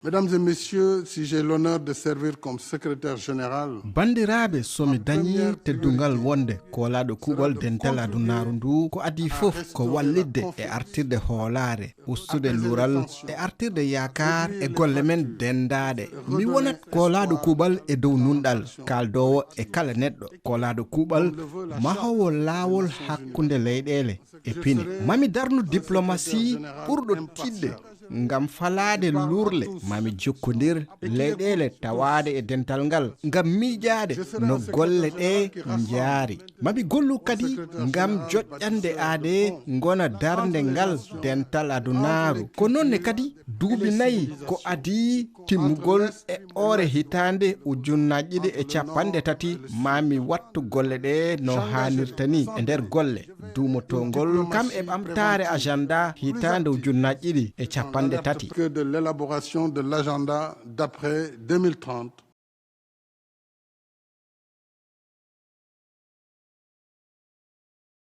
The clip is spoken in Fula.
Mesdames et messieurs, si j'ai l'honneur de servir comme secrétaire général, bandiraɓe somi dañi teddungal wonde koolaɗo kuuɓal dental adunaru ndu ko adi fof ko wallidde e artirde hoolare ustude luural e artirde yakar e golle men dendaɗe mi wonat koolaɗo kuuɓal e dow nunɗal kaldowo e kala neɗɗo koolaɗo kuuɓal mahowo laawol hakkunde leyɗele e pine mami darnu diplomatie ɓurɗo tidde ngam falade lurle mami jokkodir leyɗele tawade e dental ngal ngam miiƴade no golle ɗe jaari mami gollu kadi ngam joƴƴande aade gona darde ngal dental adunaru ko nonne kadi duuɓi 4 ko adi timmugol e ore hitande ujunnaje ɗiɗi e capanɗe tati mami wattu golle ɗe no hanirta ni e nder golle duumotongol kam e ɓamtare agenda hitande ujunnaje ɗiɗi e capanɗe tati de l'élaboration de l'agenda d'après 2030